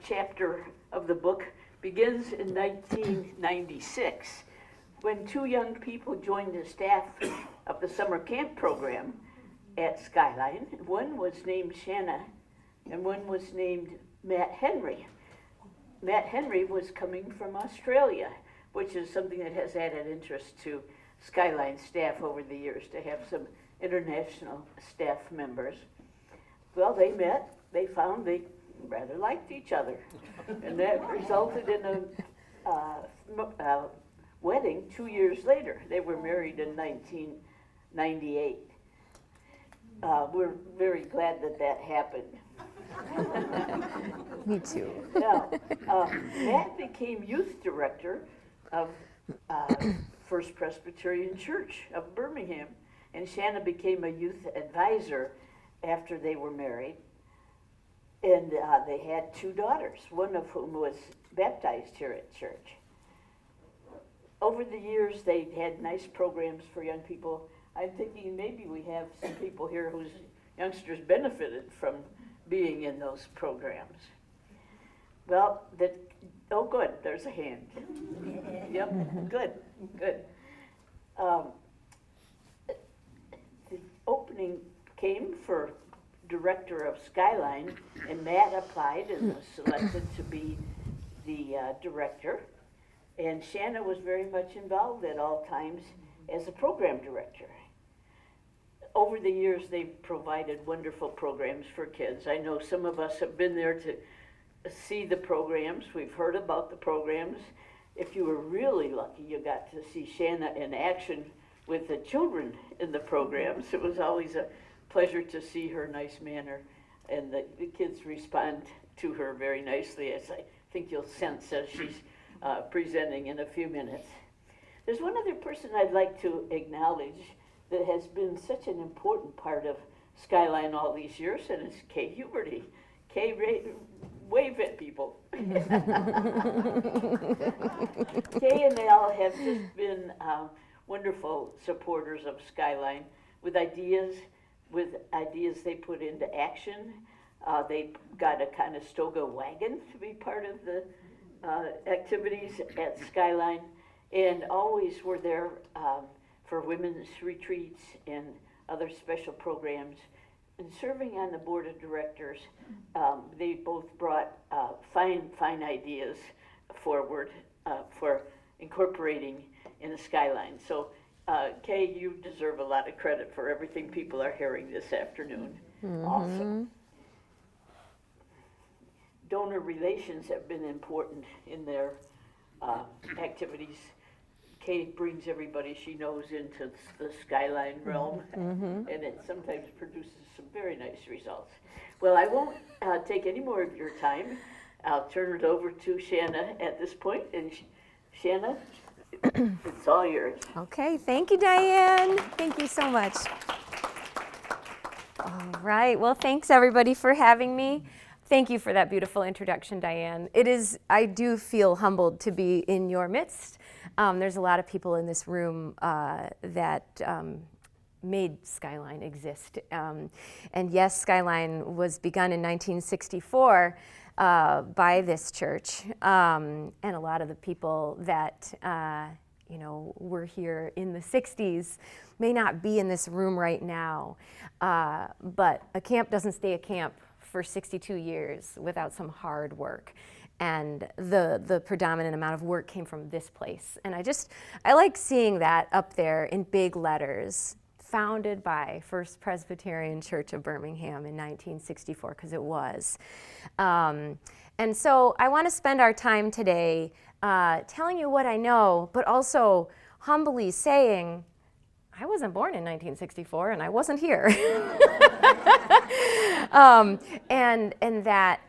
chapter of the book begins in 1996 when two young people joined the staff of the summer camp program at Skyline. One was named Shana and one was named Matt Henry. Matt Henry was coming from Australia, which is something that has added interest to Skyline staff over the years, to have some international staff members. Well, they met, they found they rather liked each other, and that resulted in a wedding 2 years later. They were married in 1998. We're very glad that that happened. Me too. Now, Matt became youth director of First Presbyterian Church of Birmingham, and Shana became a youth advisor after they were married. And they had two daughters, one of whom was baptized here at church. Over the years, they had nice programs for young people. I'm thinking maybe we have some people here whose youngsters benefited from being in those programs. Well, oh good, there's a hand. Yep, good. The opening came for director of Skyline, and Matt applied and was selected to be the director. And Shana was very much involved at all times as a program director. Over the years, they've provided wonderful programs for kids. I know some of us have been there to see the programs. We've heard about the programs. If you were really lucky, you got to see Shana in action with the children in the programs. It was always a pleasure to see her nice manner, and the kids respond to her very nicely, as I think you'll sense as she's presenting in a few minutes. There's one other person I'd like to acknowledge that has been such an important part of Skyline all these years, and it's Kay Huberty. Kay, wave at people. Kay and Al have just been wonderful supporters of Skyline with ideas they put into action. They got a Conestoga wagon to be part of the activities at Skyline, and always were there for women's retreats and other special programs. And serving on the board of directors, they both brought fine ideas forward for incorporating in the Skyline. So Kay, you deserve a lot of credit for everything people are hearing this afternoon. Mm-hmm. Also, donor relations have been important in their activities. Kay brings everybody she knows into the Skyline realm, and it sometimes produces some very nice results. Well, I won't take any more of your time. I'll turn it over to Shana at this point, and Shana, it's all yours. Okay, thank you, Diane. Thank you so much. All right, well, thanks everybody for having me. Thank you for that beautiful introduction, Diane. I do feel humbled to be in your midst. There's a lot of people in this room that made Skyline exist. And yes, Skyline was begun in 1964 by this church. And a lot of the people that were here in the 60s may not be in this room right now. But a camp doesn't stay a camp for 62 years without some hard work. And the predominant amount of work came from this place. And I like seeing that up there in big letters, founded by First Presbyterian Church of Birmingham in 1964, because it was. And so I want to spend our time today telling you what I know, but also humbly saying, I wasn't born in 1964 and I wasn't here. And that,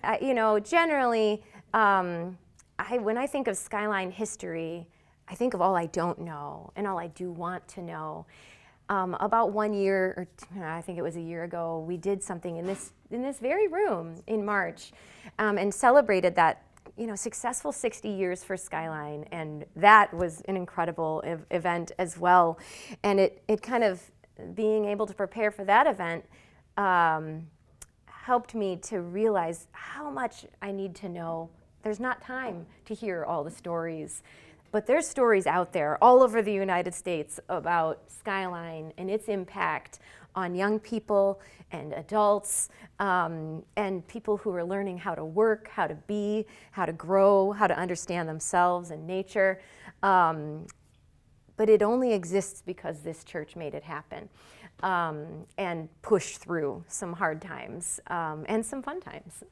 generally, when I think of Skyline history, I think of all I don't know and all I do want to know. About 1 year, or I think it was a year ago, we did something in this very room in March, and celebrated that successful 60 years for Skyline, and that was an incredible event as well. And it kind of being able to prepare for that event helped me to realize how much I need to know. There's not time to hear all the stories, but there's stories out there all over the United States about Skyline and its impact on young people and adults, and people who are learning how to work, how to be, how to grow, how to understand themselves and nature. But it only exists because this church made it happen, and pushed through some hard times and some fun times.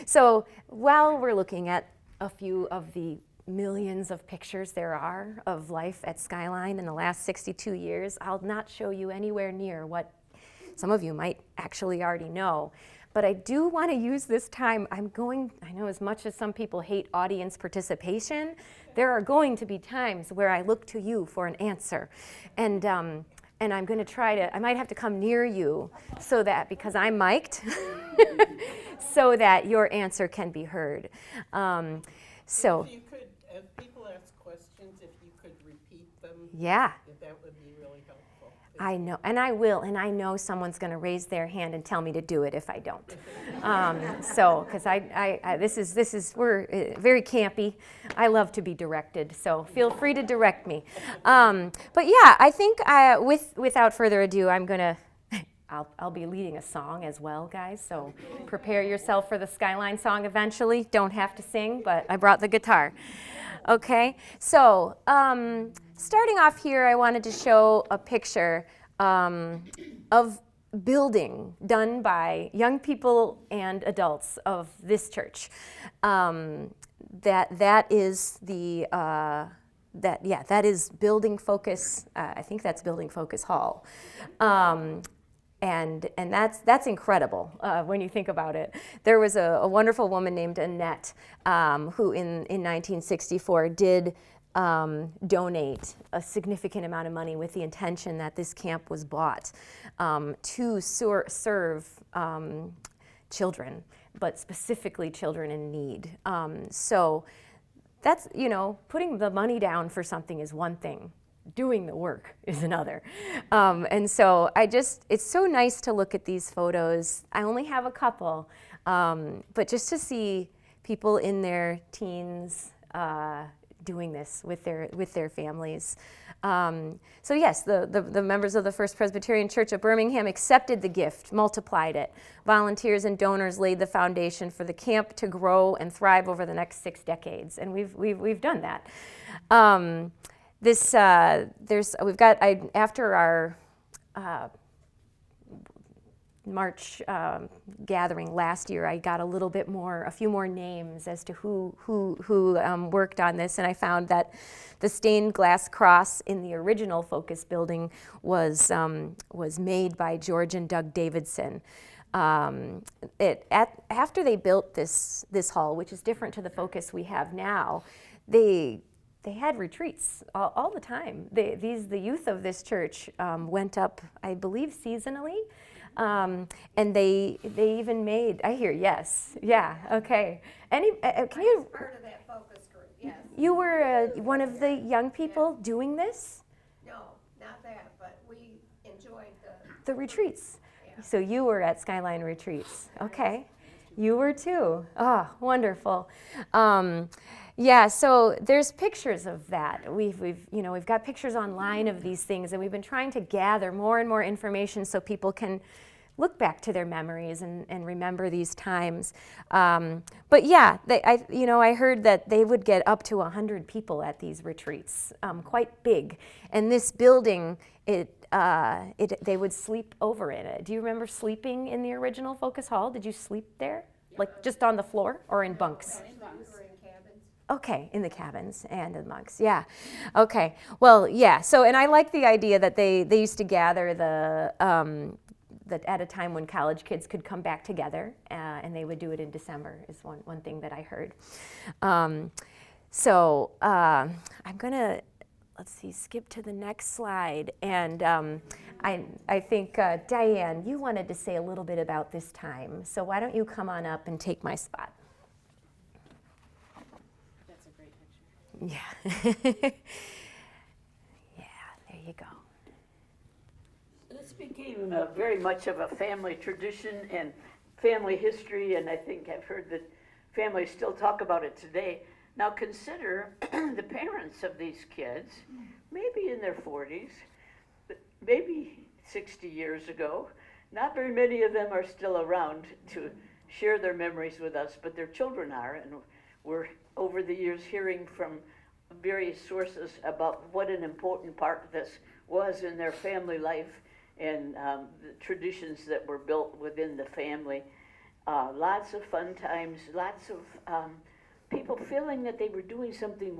So while we're looking at a few of the millions of pictures there are of life at Skyline in the last 62 years, I'll not show you anywhere near what some of you might actually already know. But I do want to use this time, I know as much as some people hate audience participation, there are going to be times where I look to you for an answer. And I'm going to I might have to come near you so that, because I'm mic'd, so that your answer can be heard. So if you could, as people ask questions, if you could repeat them, yeah. that would be really helpful. I know, and I will, and I know someone's going to raise their hand and tell me to do it if I don't. Because we're very campy. I love to be directed, so feel free to direct me. But yeah, I think without further ado, I'll be leading a song as well, guys. So prepare yourself for the Skyline song eventually. Don't have to sing, but I brought the guitar. Okay, so starting off here, I wanted to show a picture of building done by young people and adults of this church. That is Building Focus. I think that's Building Focus Hall. And that's incredible when you think about it. There was a wonderful woman named Annette who in 1964 did donate a significant amount of money with the intention that this camp was bought to serve children, but specifically children in need. So that's, putting the money down for something is one thing. Doing the work is another. And so it's so nice to look at these photos. I only have a couple, but just to see people in their teens doing this with their families. So yes, the members of the First Presbyterian Church of Birmingham accepted the gift, multiplied it. Volunteers and donors laid the foundation for the camp to grow and thrive over the next 6 decades, and we've done that. After our March gathering last year, I got a few more names as to who worked on this, and I found that the stained glass cross in the original Focus building was made by George and Doug Davidson. After they built this hall, which is different to the Focus we have now, they had retreats all the time. The youth of this church went up, I believe, seasonally. And they even made, I hear yes, yeah, okay. Can you? Part of that focus group, yes. You were one of the young people doing this? No, not that, but we enjoyed The retreats. Yeah. So you were at Skyline retreats, okay. You were too, oh, wonderful. Yeah, so there's pictures of that. We've got pictures online of these things, and we've been trying to gather more and more information so people can look back to their memories and remember these times. But yeah, I heard that they would get up to 100 people at these retreats, quite big. And this building, they would sleep over in it. Do you remember sleeping in the original Focus Hall? Did you sleep there? Like just on the floor or in bunks? Okay, in the cabins and in the bunks, yeah. Okay, well, yeah, so, and I like the idea that they used to gather that at a time when college kids could come back together, and they would do it in December, is one thing that I heard. I'm gonna, let's see, skip to the next slide, and I think, Diane, you wanted to say a little bit about this time, so why don't you come on up and take my spot? Yeah. Yeah, there you go. This became very much of a family tradition, and family history, and I think I've heard that families still talk about it today. Now consider the parents of these kids, maybe in their 40s, but maybe 60 years ago. Not very many of them are still around to share their memories with us, but their children are, and we're over the years hearing from various sources about what an important part this was in their family life and the traditions that were built within the family. Lots of fun times, lots of people feeling that they were doing something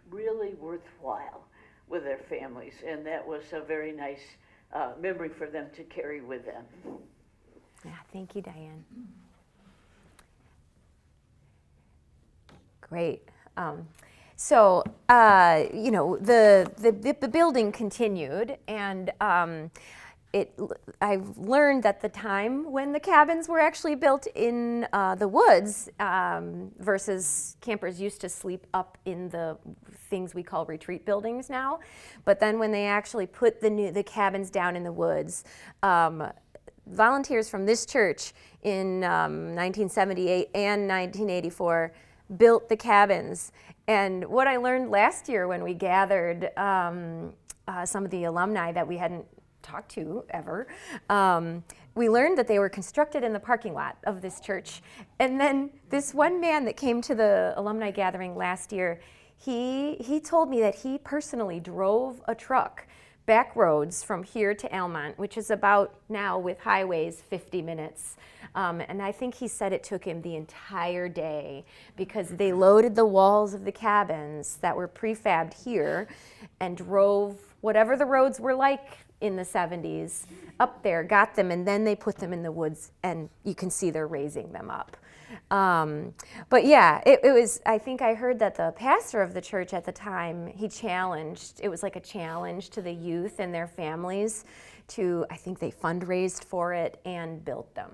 really worthwhile with their families, and that was a very nice memory for them to carry with them. Yeah, thank you, Diane. Great. So, you know, the building continued, and I've learned that the time when the cabins were actually built in the woods versus campers used to sleep up in the things we call retreat buildings now. But then when they actually put the cabins down in the woods, volunteers from this church in 1978 and 1984 built the cabins. And what I learned last year when we gathered some of the alumni that we hadn't talked to ever, we learned that they were constructed in the parking lot of this church. And then this one man that came to the alumni gathering last year, he told me that he personally drove a truck back roads from here to Almont, which is about now with highways 50 minutes. And I think he said it took him the entire day because they loaded the walls of the cabins that were prefabbed here and drove whatever the roads were like in the 70s up there, got them, and then they put them in the woods, and you can see they're raising them up. But yeah, it was, I think I heard that the pastor of the church at the time, he challenged, it was like a challenge to the youth and their families to, I think they fundraised for it and built them.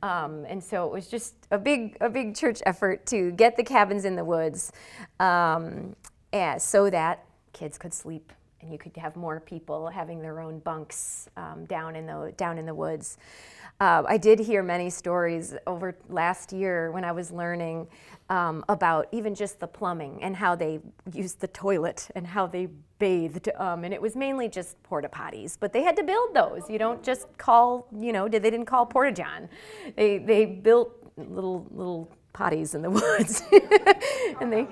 And so it was just a big church effort to get the cabins in the woods so that kids could sleep and you could have more people having their own bunks down in the woods. I did hear many stories over last year when I was learning about even just the plumbing and how they used the toilet and how they bathed. And it was mainly just porta potties, but they had to build those. You don't just call, they didn't call Porta John. They built little potties in the woods. And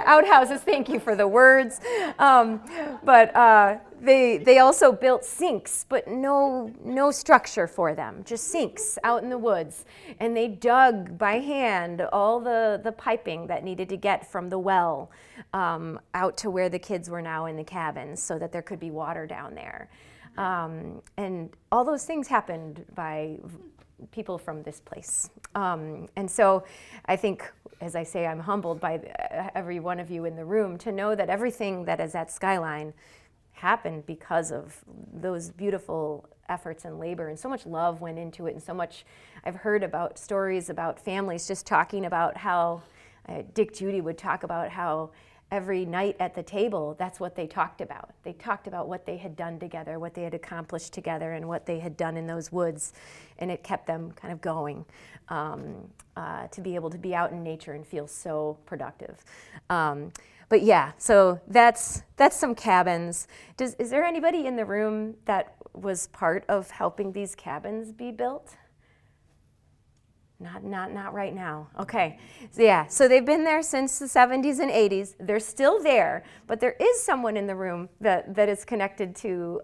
outhouses, thank you for the words. But they also built sinks, but no structure for them, just sinks out in the woods. And they dug by hand all the piping that needed to get from the well out to where the kids were now in the cabins so that there could be water down there. And all those things happened by people from this place. And so I think, as I say, I'm humbled by every one of you in the room to know that everything that is at Skyline happened because of those beautiful efforts and labor, and so much love went into it, and so much I've heard about stories about families just talking about how Dick Judy would talk about how every night at the table, that's what they talked about. They talked about what they had done together, what they had accomplished together, and what they had done in those woods. And it kept them kind of going to be able to be out in nature and feel so productive. But yeah, so that's some cabins. Is there anybody in the room that was part of helping these cabins be built? Not right now. Okay. So they've been there since the 70s and 80s. They're still there, but there is someone in the room that is connected to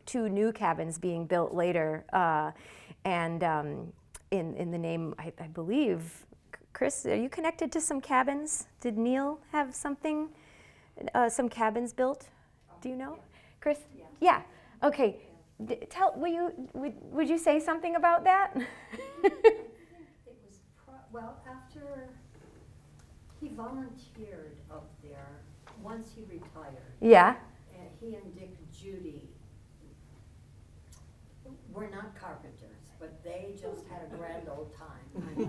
two new cabins being built later. And in the name, I believe, Chris, are you connected to some cabins? Did Neil have something, some cabins built? Do you know? Chris? Yeah. Okay. Would you say something about that? Well, after he volunteered up there, once he retired. Yeah. And he and Dick Judy were not carpenters, but they just had a grand old time. I mean,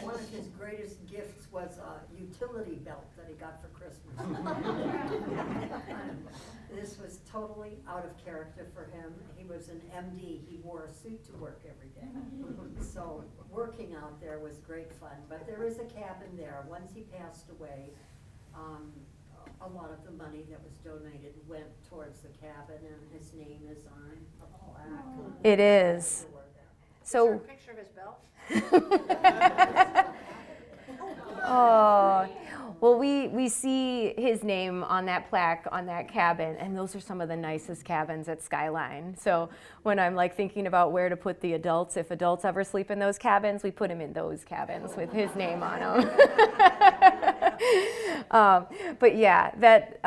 one of his greatest gifts was a utility belt that he got for Christmas. This was totally out of character for him. He was an MD. He wore a suit to work every day. So working out there was great fun. But there is a cabin there. Once he passed away, a lot of the money that was donated went towards the cabin, and his name is on a plaque. It is. So. A picture of his belt? Oh, well, we see his name on that plaque on that cabin, and those are some of the nicest cabins at Skyline. So when I'm like thinking about where to put the adults, if adults ever sleep in those cabins, we put him in those cabins with his name on them. But yeah, that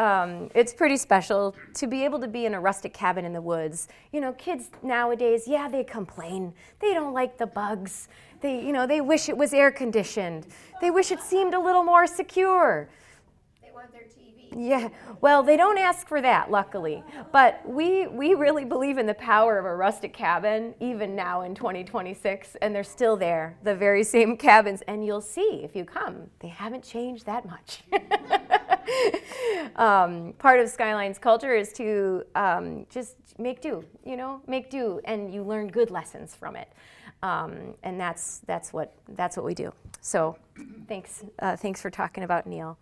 it's pretty special to be able to be in a rustic cabin in the woods. You know, kids nowadays, yeah, they complain. They don't like the bugs. They wish it was air conditioned. They wish it seemed a little more secure. They want their TV. Yeah, well, they don't ask for that, luckily. But we really believe in the power of a rustic cabin, even now in 2026, and they're still there, the very same cabins. And you'll see if you come, they haven't changed that much. Part of Skyline's culture is to just make do, and you learn good lessons from it. And that's what we do. So thanks for talking about Neil.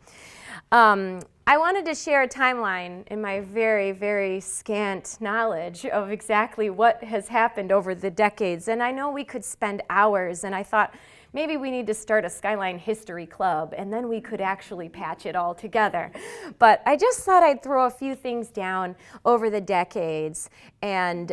I wanted to share a timeline in my very, very scant knowledge of exactly what has happened over the decades. And I know we could spend hours, and I thought maybe we need to start a Skyline History Club, and then we could actually patch it all together. But I just thought I'd throw a few things down over the decades and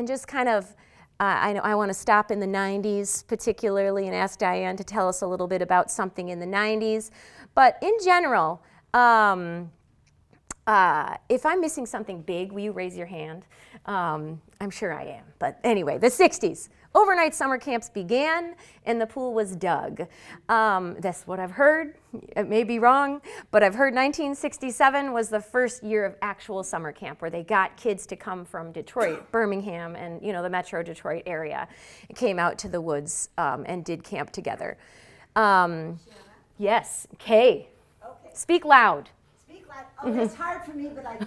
just kind of I want to stop in the 90s particularly and ask Diane to tell us a little bit about something in the 90s. But in general, if I'm missing something big, will you raise your hand? I'm sure I am. But anyway, the 60s. Overnight summer camps began and the pool was dug. That's what I've heard. It may be wrong, but I've heard 1967 was the first year of actual summer camp where they got kids to come from Detroit, Birmingham, and the Metro Detroit area. It came out to the woods and did camp together. Yes, Kay. Okay. Speak loud. Speak loud. Oh, it's hard for me, but I can.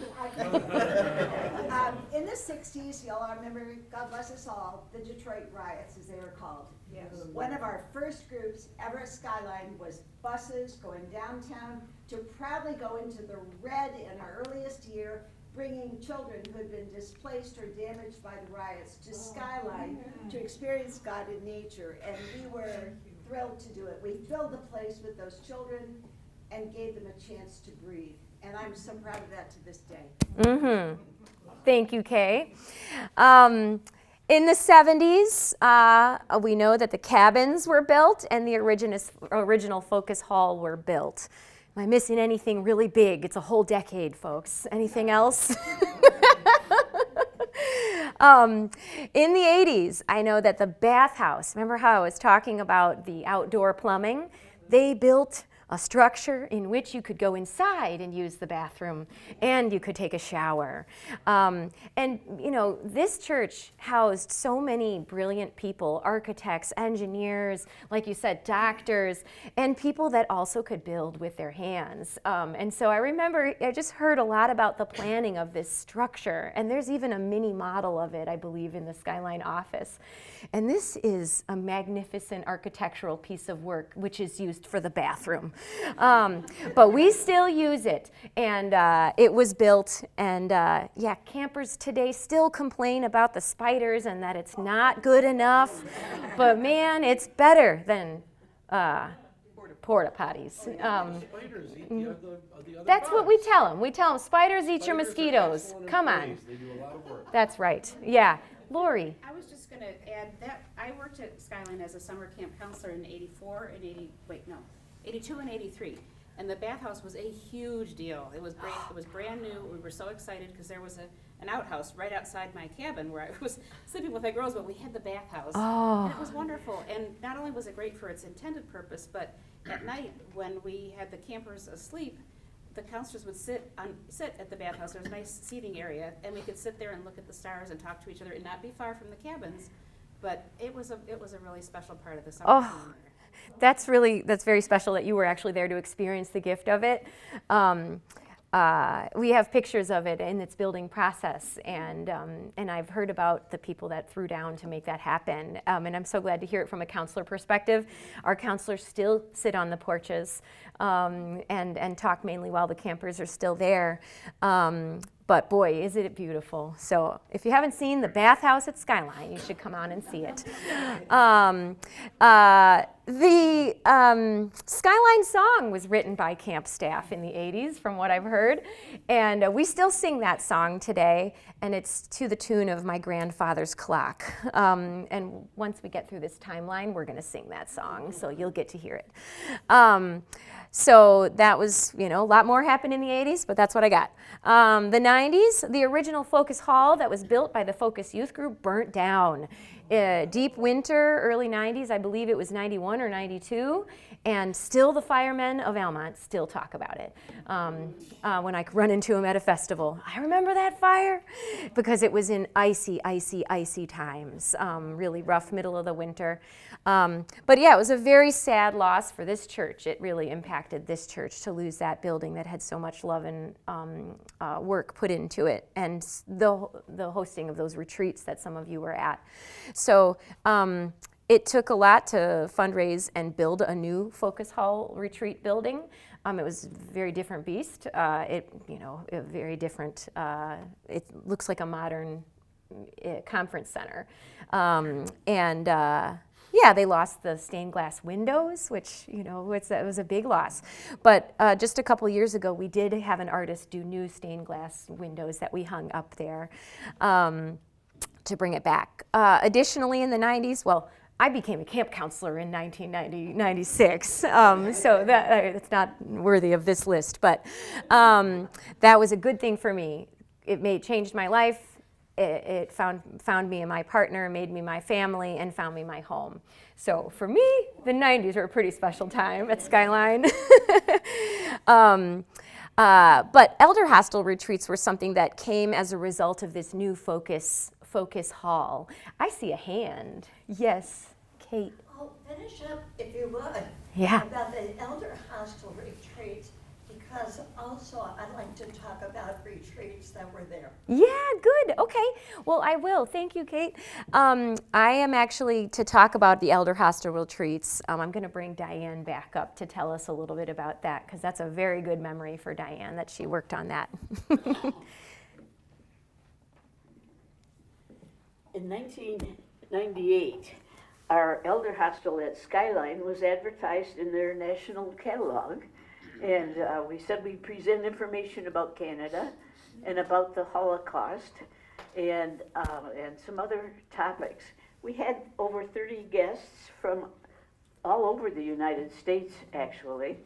In the 60s, y'all remember, God bless us all, the Detroit riots, as they were called. Yes. One of our first groups ever at Skyline was buses going downtown to proudly go into the red in our earliest year, bringing children who had been displaced or damaged by the riots to Skyline to experience God in nature. And we were thrilled to do it. We filled the place with those children and gave them a chance to breathe. And I'm so proud of that to this day. Mm-hmm. Thank you, Kay. In the 70s, we know that the cabins were built and the original Focus Hall were built. Am I missing anything really big? It's a whole decade, folks. Anything else? In the 80s, I know that the bathhouse, remember how I was talking about the outdoor plumbing? They built a structure in which you could go inside and use the bathroom and you could take a shower. And this church housed so many brilliant people, architects, engineers, like you said, doctors, and people that also could build with their hands. And so I remember, I just heard a lot about the planning of this structure, and there's even a mini model of it, I believe, in the Skyline office. And this is a magnificent architectural piece of work, which is used for the bathroom. But we still use it, and it was built, and campers today still complain about the spiders and that it's not good enough, but man, it's better than porta potties. Spiders eat the other That's what bugs. we tell them. We tell them, spiders eat your Spiders are mosquitoes. excellent Come on. employees. They do a lot of work. That's right. Yeah. Lori. I was just gonna add that I worked at Skyline as a summer camp counselor in 82 and 83. And the bathhouse was a huge deal. It was great. It was brand new. We were so excited because there was an outhouse right outside my cabin where I was sleeping with my girls, but we had the bathhouse. Oh. And it was wonderful. And not only was it great for its intended purpose, but at night when we had the campers asleep, the counselors would sit at the bathhouse. There was a nice seating area, and we could sit there and look at the stars and talk to each other, and not be far from the cabins. But it was a really special part of the summer. Oh, that's very special that you were actually there to experience the gift of it. We have pictures of it in its building process, and I've heard about the people that threw down to make that happen. And I'm so glad to hear it from a counselor perspective. Our counselors still sit on the porches and talk mainly while the campers are still there. But boy, is it beautiful. So if you haven't seen the bathhouse at Skyline, you should come on and see it. The Skyline song was written by camp staff in the 80s, from what I've heard. And we still sing that song today, and it's to the tune of My Grandfather's Clock. And once we get through this timeline, we're going to sing that song, so you'll get to hear it. So that was, a lot more happened in the 80s, but that's what I got. The 90s, the original Focus Hall that was built by the Focus Youth Group burnt down. Deep winter, early 90s, I believe it was 91 or 92, and still the firemen of Almont still talk about it. When I run into them at a festival, I remember that fire, because it was in icy times, really rough middle of the winter. But yeah, it was a very sad loss for this church. It really impacted this church to lose that building that had so much love and work put into it, and the hosting of those retreats that some of you were at. So it took a lot to fundraise and build a new Focus Hall retreat building. It was a very different beast. A very different. It looks like a modern conference center, yeah, they lost the stained glass windows, which, it was a big loss. But just a couple years ago, we did have an artist do new stained glass windows that we hung up there to bring it back. Additionally, in the 90s, I became a camp counselor in 1996, so it's not worthy of this list, but that was a good thing for me. It changed my life. It found me and my partner, made me my family, and found me my home. So for me, the 90s were a pretty special time at Skyline. But elder hostel retreats were something that came as a result of this new Focus Hall. I see a hand. Yes, Kate. I'll finish up, if you would. Yeah. About the elder hostel retreats, because also I'd like to talk about retreats that were there. Yeah, good. Okay. Well, I will. Thank you, Kate. I am actually to talk about the elder hostel retreats. I'm going to bring Diane back up to tell us a little bit about that, because that's a very good memory for Diane that she worked on that. In 1998, our elder hostel at Skyline was advertised in their national catalog, and we said we'd present information about Canada and about the Holocaust and some other topics. We had over 30 guests from all over the United States, actually.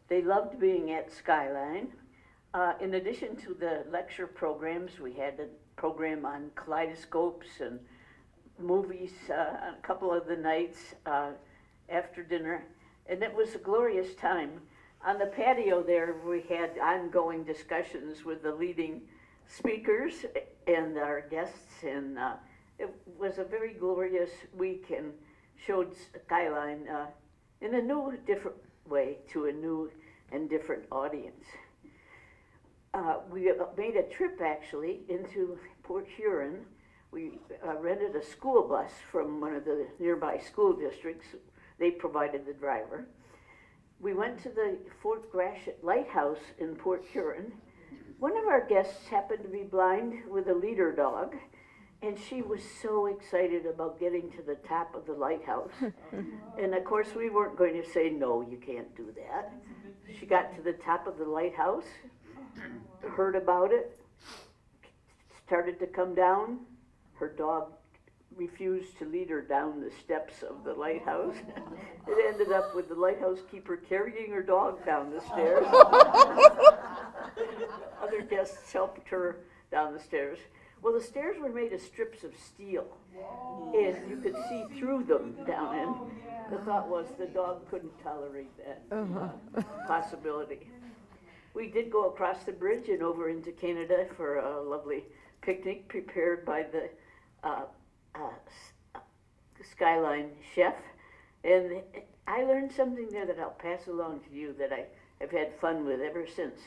They loved being at Skyline. In addition to the lecture programs, we had a program on kaleidoscopes and movies on a couple of the nights after dinner, and it was a glorious time. On the patio there, we had ongoing discussions with the leading speakers and our guests, and it was a very glorious week and showed Skyline in a new, different way to a new and different audience. We made a trip, actually, into Port Huron. We rented a school bus from one of the nearby school districts. They provided the driver. We went to the Fort Gratiot Lighthouse in Port Huron. One of our guests happened to be blind with a leader dog, and she was so excited about getting to the top of the lighthouse. And of course, we weren't going to say, no, you can't do that. She got to the top of the lighthouse, heard about it, started to come down. Her dog refused to lead her down the steps of the lighthouse. It ended up with the lighthouse keeper carrying her dog down the stairs. Other guests helped her down the stairs. Well, the stairs were made of strips of steel, and you could see through them down in. The thought was the dog couldn't tolerate that possibility. We did go across the bridge and over into Canada for a lovely picnic prepared by the Skyline chef. And I learned something there that I'll pass along to you that I have had fun with ever since.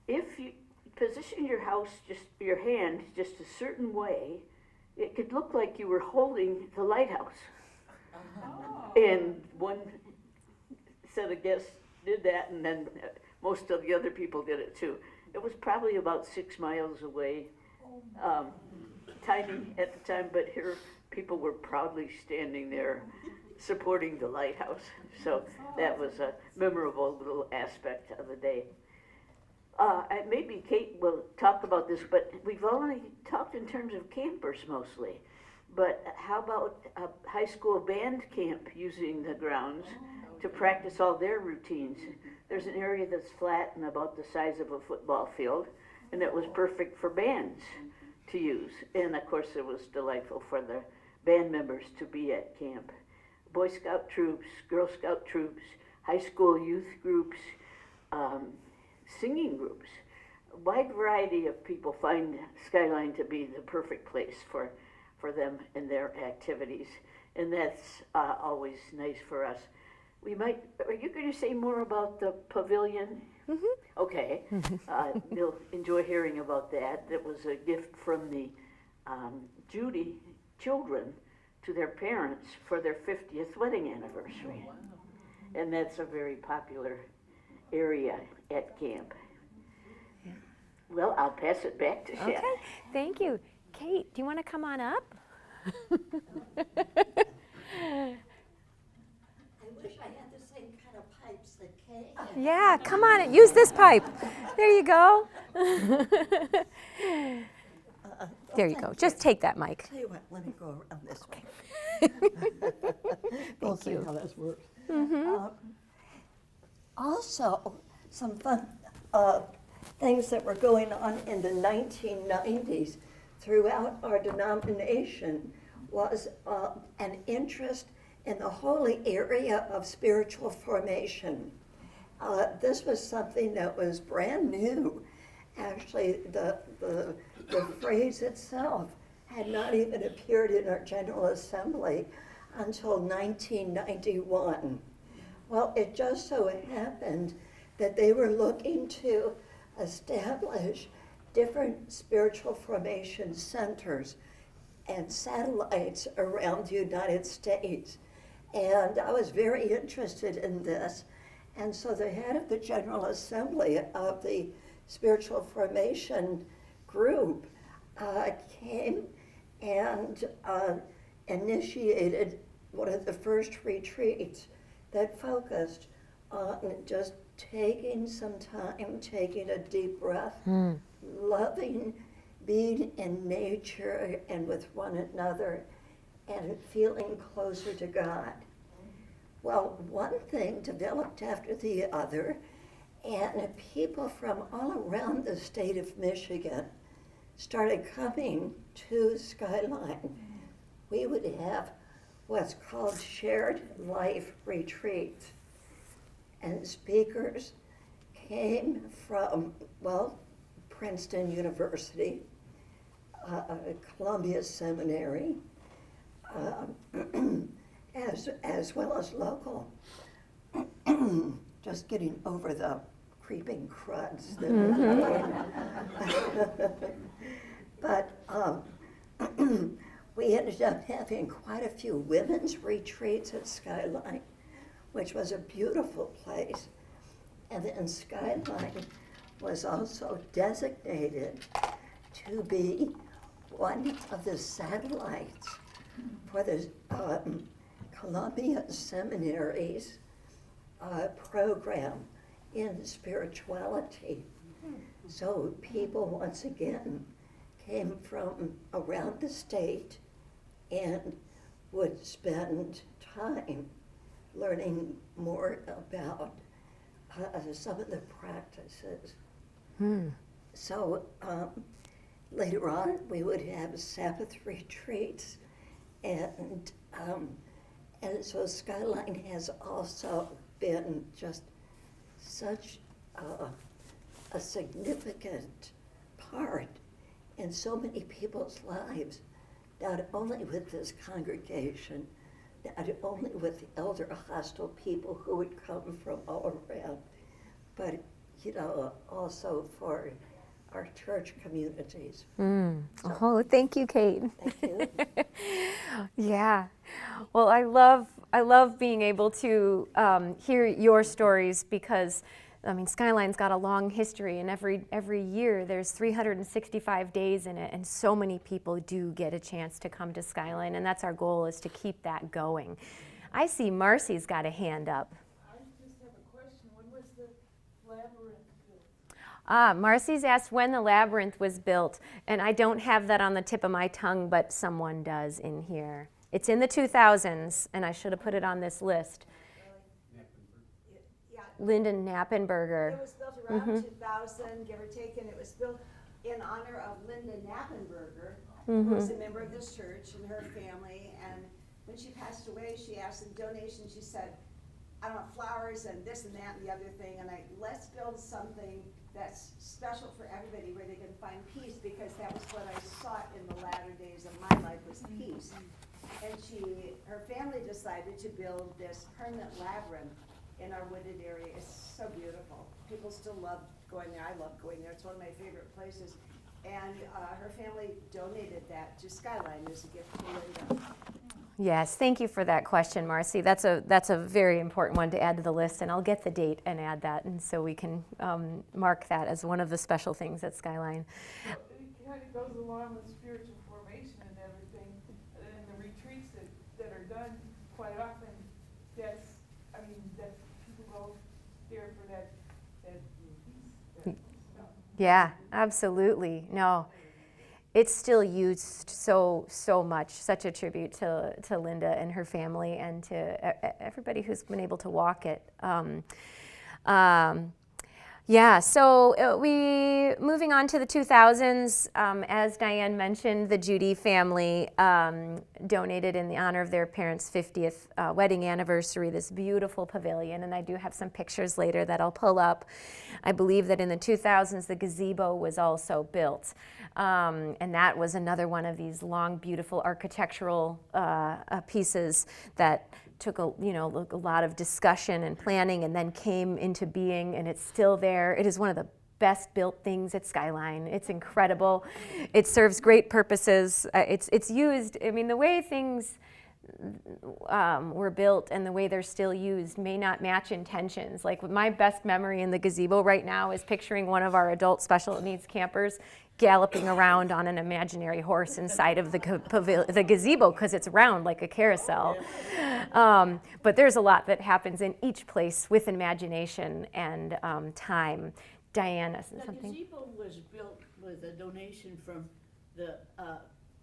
If you position your house, your hand just a certain way, it could look like you were holding the lighthouse. And one set of guests did that, and then most of the other people did it too. It was probably about 6 miles away, tiny at the time, but here people were proudly standing there supporting the lighthouse. So that was a memorable little aspect of the day. And maybe Kate will talk about this, but we've only talked in terms of campers mostly. But how about a high school band camp using the grounds to practice all their routines? There's an area that's flat and about the size of a football field, and it was perfect for bands to use. And of course, it was delightful for the band members to be at camp. Boy Scout troops, Girl Scout troops, high school youth groups, singing groups. A wide variety of people find Skyline to be the perfect place for them and their activities. And that's always nice for us. Are you going to say more about the pavilion? Mm-hmm. Okay. You'll enjoy hearing about that. It was a gift from the Judy children to their parents for their 50th wedding anniversary. And that's a very popular area at camp. Yeah. Well, I'll pass it back to Shana. Okay, thank you. Kate, do you want to come on up? I wish I had the same kind of pipes that Kay had. Yeah, come on, use this pipe. There you go. There you go. Just take that mic. Tell you what, let me go around this way. We'll see how this works. Mm-hmm. Also, some fun things that were going on in the 1990s throughout our denomination was an interest in the holy area of spiritual formation. This was something that was brand new. Actually, the phrase itself had not even appeared in our General Assembly until 1991. Well, it just so happened that they were looking to establish different spiritual formation centers and satellites around the United States. And I was very interested in this. And so the head of the General Assembly of the Spiritual Formation Group came and initiated one of the first retreats that focused on just taking some time, taking a deep breath, loving being in nature and with one another, and feeling closer to God. Well, one thing developed after the other, and people from all around the state of Michigan started coming to Skyline. We would have what's called shared life retreats. And speakers came from, well, Princeton University, Columbia Seminary, as well as local. Just getting over the creeping cruds that But we ended up having quite a few women's retreats at Skyline, which was a beautiful place. And then Skyline was also designated to be one of the satellites for the Columbia Seminary's program in spirituality. So people, once again, came from around the state and would spend time learning more about some of the practices. So later on, we would have Sabbath retreats, and so Skyline has also been just such a significant part in so many people's lives, not only with this congregation, not only with the elder hostile people who would come from all around, but also for our church communities. Oh, thank you, Kate. Thank you. Yeah. Well, I love being able to hear your stories because, I mean, Skyline's got a long history, and every year there's 365 days in it, and so many people do get a chance to come to Skyline, and that's our goal, is to keep that going. I see Marcy's got a hand up. I just have a question. When was the labyrinth built? Marcy's asked when the labyrinth was built, and I don't have that on the tip of my tongue, but someone does in here. It's in the 2000s, and I should have put it on this list. Yeah, Lyndon Knappenberger. it was built around 2000, give or take, and it was built in honor of Linda Knappenberger, who was a member of this church, and her family. And when she passed away, she asked in donation, she said, I want flowers and this and that and the other thing, and let's build something that's special for everybody, where they can find peace, because that was what I sought in the latter days of my life, was peace. And her family decided to build this permanent labyrinth in our wooded area. It's so beautiful. People still love going there. I love going there. It's one of my favorite places. And her family donated that to Skyline as a gift to Linda. Yes, thank you for that question, Marcy. That's a very important one to add to the list, and I'll get the date and add that, and so we can mark that as one of the special things at Skyline. It kind of goes along with spiritual formation and everything, and the retreats that are done quite often. That people go there for that peace. Yeah, absolutely. No, it's still used so much. Such a tribute to Linda and her family, and to everybody who's been able to walk it. Yeah, so we moving on to the 2000s, as Diane mentioned, the Judy family donated in the honor of their parents' 50th wedding anniversary this beautiful pavilion, and I do have some pictures later that I'll pull up. I believe that in the 2000s the gazebo was also built, and that was another one of these long, beautiful architectural pieces that took a lot of discussion and planning, and then came into being, and it's still there. It is one of the best built things at Skyline. It's incredible. It serves great purposes. It's used. I mean, the way things were built and the way they're still used may not match intentions. Like, my best memory in the gazebo right now is picturing one of our adult special needs campers galloping around on an imaginary horse inside of the gazebo, because it's round like a carousel. But there's a lot that happens in each place with imagination and time. Diana, something? The gazebo was built with a donation from the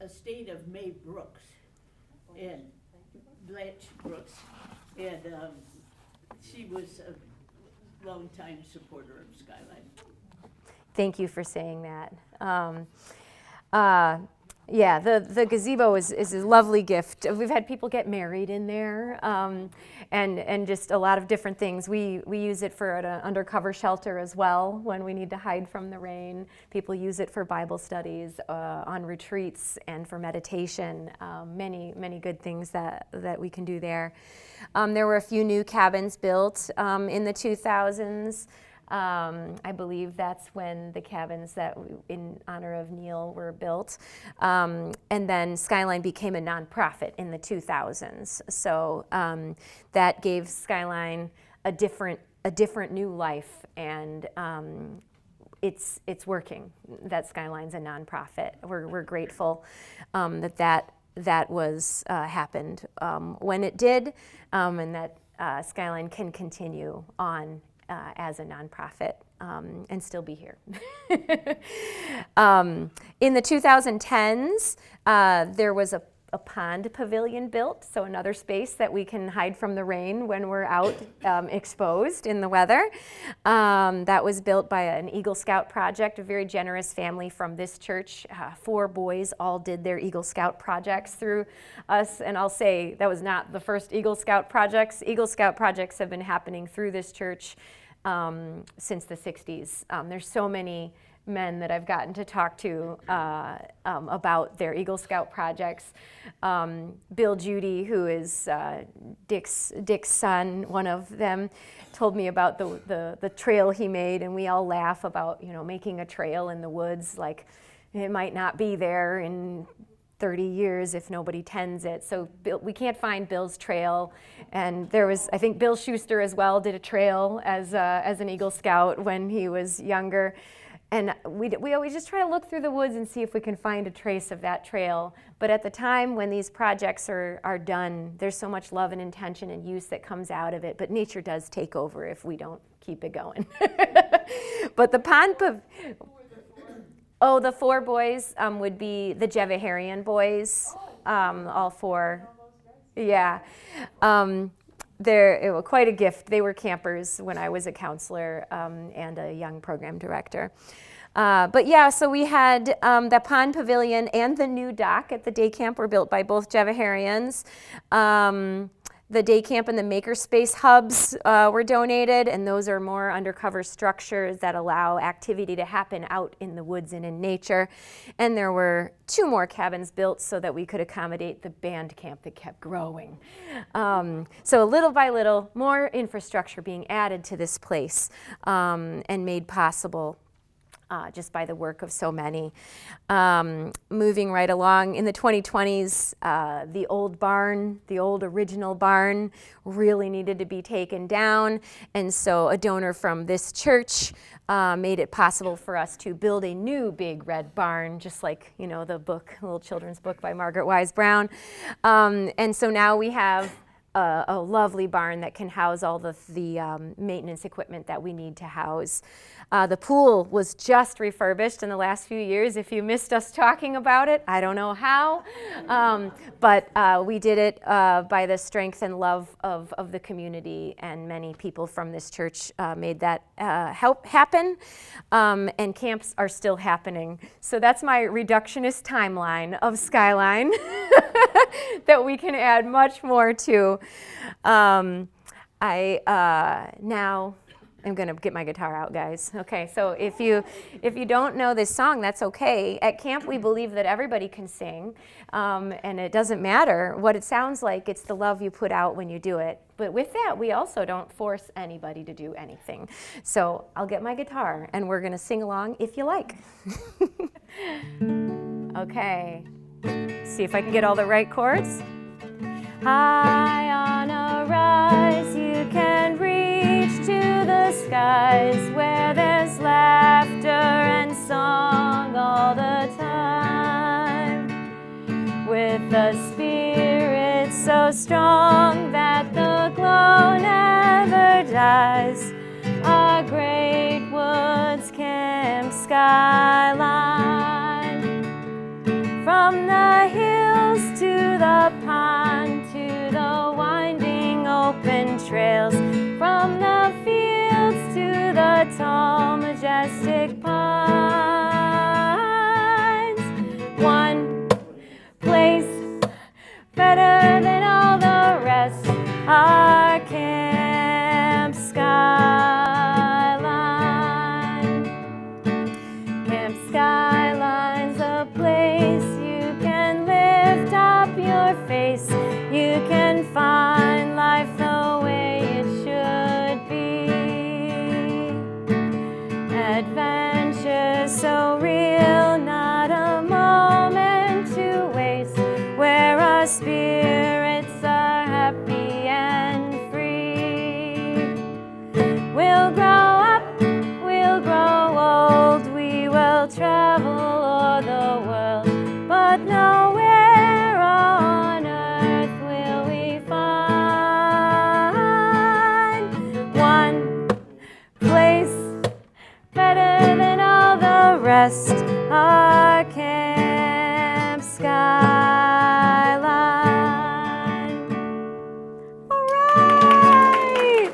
estate of May Brooks, and Blanche Brooks, and she was a longtime supporter of Skyline. Thank you for saying that. Yeah, the gazebo is a lovely gift. We've had people get married in there, and just a lot of different things. We use it for an undercover shelter as well when we need to hide from the rain. People use it for Bible studies, on retreats, and for meditation. Many good things that we can do there. There were a few new cabins built in the 2000s. I believe that's when the cabins that in honor of Neil were built. And then Skyline became a nonprofit in the 2000s. So that gave Skyline a different new life, and it's working. That Skyline's a nonprofit. We're grateful that was happened when it did, and that Skyline can continue on as a nonprofit and still be here. In the 2010s, there was a pond pavilion built, so another space that we can hide from the rain when we're out exposed in the weather. That was built by an Eagle Scout project, a very generous family from this church. 4 boys all did their Eagle Scout projects through us, and I'll say that was not the first Eagle Scout projects. Eagle Scout projects have been happening through this church since the 60s. There's so many men that I've gotten to talk to about their Eagle Scout projects. Bill Judy, who is Dick's son, one of them, told me about the trail he made, and we all laugh about, making a trail in the woods, like it might not be there in 30 years if nobody tends it. So we can't find Bill's trail. And there was, I think Bill Schuster as well did a trail as an Eagle Scout when he was younger. And we always just try to look through the woods and see if we can find a trace of that trail. But at the time when these projects are done, there's so much love and intention and use that comes out of it. But nature does take over if we don't keep it going. But the the four boys would be the Jevaharian boys, all four. Yeah. It was quite a gift. They were campers when I was a counselor and a young program director. But yeah, so we had the pond pavilion and the new dock at the day camp were built by both Jevaharians. The day camp and the makerspace hubs were donated, and those are more undercover structures that allow activity to happen out in the woods and in nature. And there were 2 more cabins built so that we could accommodate the band camp that kept growing. So little by little, more infrastructure being added to this place and made possible just by the work of so many. Moving right along, in the 2020s, the old barn, the old original barn, really needed to be taken down, and so a donor from this church made it possible for us to build a new big red barn, just like, the book, little children's book by Margaret Wise Brown. And so now we have a lovely barn that can house all the maintenance equipment that we need to house. The pool was just refurbished in the last few years. If you missed us talking about it, I don't know how, but we did it by the strength and love of the community, and many people from this church made that help happen, and camps are still happening. So that's my reductionist timeline of Skyline that we can add much more to. Now I'm gonna get my guitar out, guys. Okay, so if you don't know this song, that's okay. At camp, we believe that everybody can sing, and it doesn't matter what it sounds like. It's the love you put out when you do it. But with that, we also don't force anybody to do anything. So I'll get my guitar, and we're gonna sing along if you like. Okay, see if I can get all the right chords. High on a rise, you can reach to the skies where there's laughter and song all the time. With a spirit so strong that the glow never dies, a great woods camp skyline. From the hills to the pond to the winding open trails, from the fields to the tall majestic pines. One place better than all the rest, our camp skyline. Camp Skyline's a place you can lift up your face. You can find life the way it should be. Adventure so real, not a moment to waste, where our spirits are happy and free. We'll grow up, we'll grow old, we will travel o'er the world, but nowhere on earth will we find one place better than all the rest, our camp skyline. All right.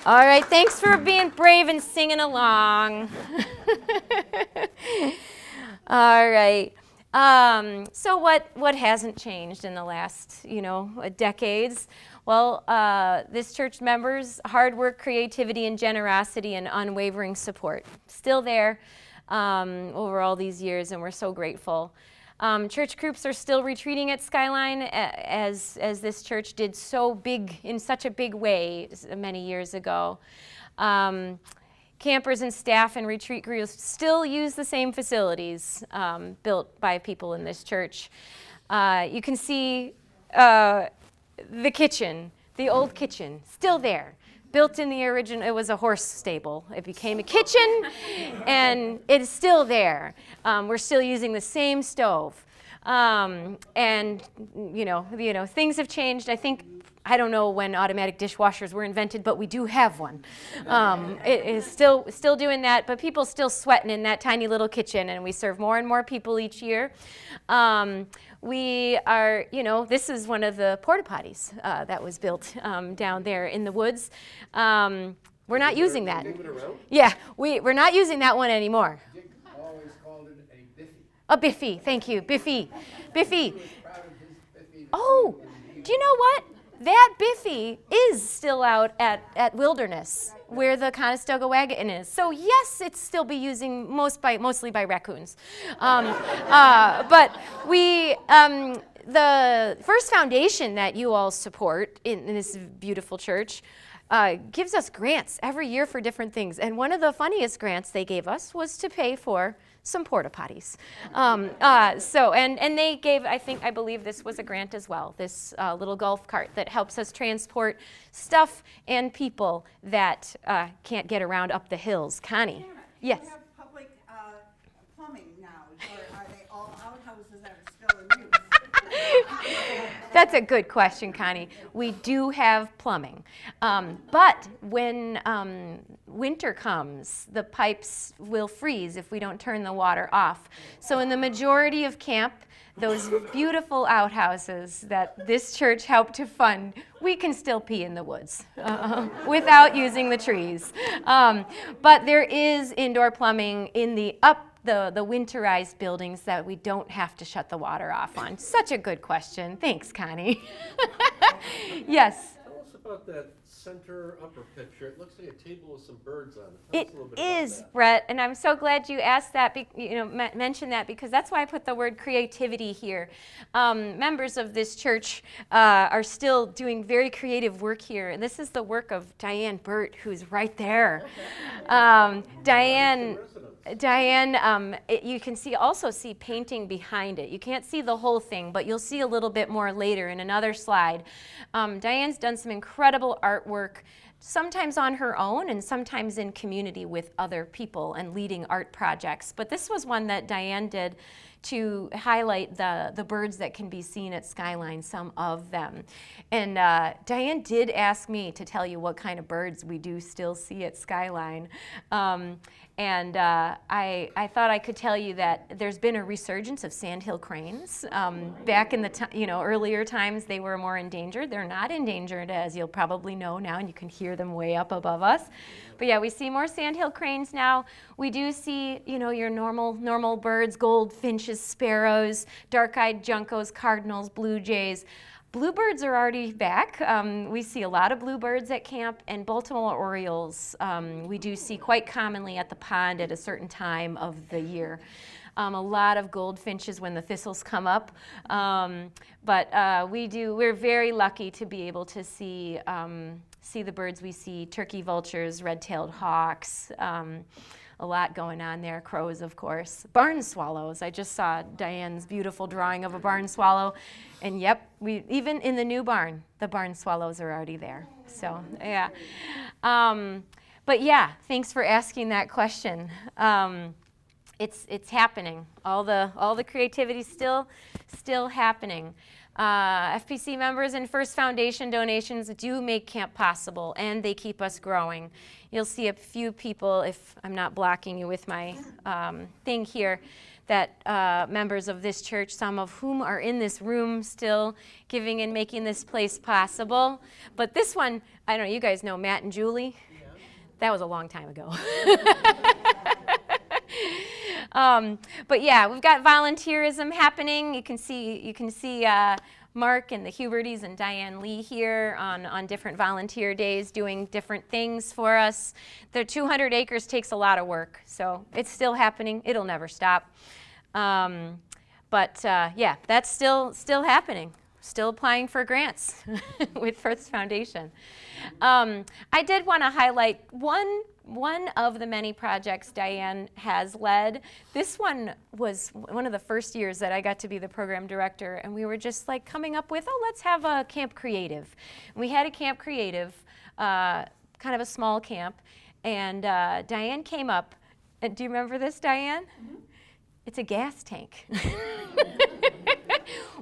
All right, thanks for being brave and singing along. All right. So what hasn't changed in the last, decades? Well, this church members, hard work, creativity, and generosity, and unwavering support. Still there over all these years, and we're so grateful. Church groups are still retreating at Skyline as this church did in such a big way many years ago. Campers and staff and retreat groups still use the same facilities built by people in this church. You can see the kitchen, the old kitchen, still there. Built in the original, it was a horse stable. It became a kitchen, and it is still there. We're still using the same stove. And, things have changed. I don't know when automatic dishwashers were invented, but we do have one. It is still doing that, but people still sweating in that tiny little kitchen, and we serve more and more people each year. We are, this is one of the porta potties that was built down there in the woods. We're not using that. Yeah, we're not using that one anymore. Dick always called it a biffy. A biffy, thank you, biffy. Biffy. He was proud of his biffy. Oh, do you know what? That biffy is still out at Wilderness, where the Conestoga wagon is. So yes, it's still be using mostly by raccoons. But we, the First Foundation that you all support in this beautiful church gives us grants every year for different things. And one of the funniest grants they gave us was to pay for some porta potties. And they gave, I believe this was a grant as well, this little golf cart that helps us transport stuff and people that can't get around up the hills. Connie? Yes. Do you have public plumbing now, or are they all outhouses that are still in use? That's a good question, Connie. We do have plumbing. But when winter comes, the pipes will freeze if we don't turn the water off. So in the majority of camp, those beautiful outhouses that this church helped to fund, we can still pee in the woods without using the trees. But there is indoor plumbing in the winterized buildings that we don't have to shut the water off on. Such a good question. Thanks, Connie. Yes. Tell us about that center upper picture. It looks like a table with some birds on it. Tell us It a little bit about is, that. Brett, and I'm so glad you asked that, mentioned that, because that's why I put the word creativity here. Members of this church are still doing very creative work here, and this is the work of Diane Burt, who's right there. Diane, you can also see painting behind it. You can't see the whole thing, but you'll see a little bit more later in another slide. Diane's done some incredible artwork, sometimes on her own and sometimes in community with other people and leading art projects. But this was one that Diane did to highlight the birds that can be seen at Skyline, some of them. And Diane did ask me to tell you what kind of birds we do still see at Skyline. And I thought I could tell you that there's been a resurgence of sandhill cranes. Back in the earlier times, they were more endangered. They're not endangered, as you'll probably know now, and you can hear them way up above us. But yeah, we see more sandhill cranes now. We do see, your normal birds, goldfinches, sparrows, dark-eyed juncos, cardinals, blue jays. Bluebirds are already back. We see a lot of bluebirds at camp, and Baltimore Orioles we do see quite commonly at the pond at a certain time of the year. A lot of goldfinches when the thistles come up. But we're very lucky to be able to see the birds we see, turkey vultures, red-tailed hawks, a lot going on there, crows, of course. Barn swallows. I just saw Diane's beautiful drawing of a barn swallow. And yep, even in the new barn, the barn swallows are already there. So, yeah. But yeah, thanks for asking that question. It's happening. All the creativity still happening. FPC members and First Foundation donations do make camp possible, and they keep us growing. You'll see a few people, if I'm not blocking you with my thing here, that members of this church, some of whom are in this room still giving and making this place possible. But this one, I don't know, you guys know Matt and Julie? Yeah. That was a long time ago. But yeah, we've got volunteerism happening. You can see Mark and the Hubertys and Diane Lee here on different volunteer days doing different things for us. The 200 acres takes a lot of work, so it's still happening. It'll never stop. But yeah, that's still happening. Still applying for grants with First Foundation. I did want to highlight one of the many projects Diane has led. This one was one of the first years that I got to be the program director, and we were just like coming up with, let's have a Camp Creative. And we had a Camp Creative, kind of a small camp, and Diane came up, and do you remember this, Diane? Mm-hmm. It's a gas tank.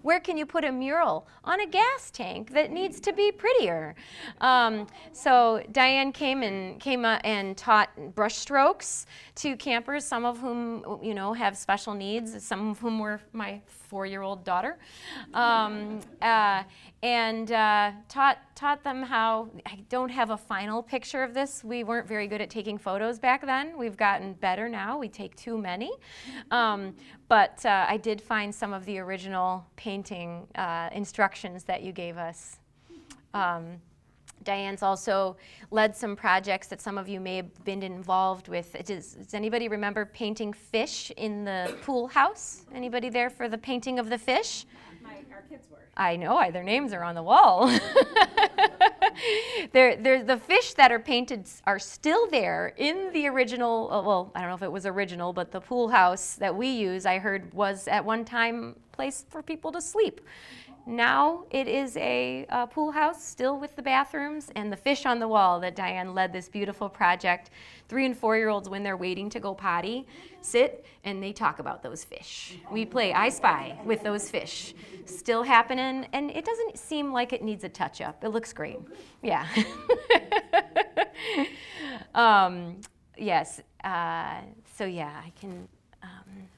Where can you put a mural on a gas tank that needs to be prettier? So Diane came and taught brush strokes to campers, some of whom have special needs, some of whom were my 4-year-old daughter, and taught them how. I don't have a final picture of this. We weren't very good at taking photos back then. We've gotten better now. We take too many. But I did find some of the original painting instructions that you gave us. Diane's also led some projects that some of you may have been involved with. Does anybody remember painting fish in the pool house? Anybody there for the painting of the fish? Our kids were. I know, their names are on the wall. The fish that are painted are still there in the original, well, I don't know if it was original, but the pool house that we use, I heard, was at one time a place for people to sleep. Now it is a pool house, still with the bathrooms and the fish on the wall that Diane led this beautiful project. 3- and 4-year-olds, when they're waiting to go potty, sit and they talk about those fish. We play I Spy with those fish. Still happening, and it doesn't seem like it needs a touch-up. It looks great. Yeah. Yes. So yeah, I can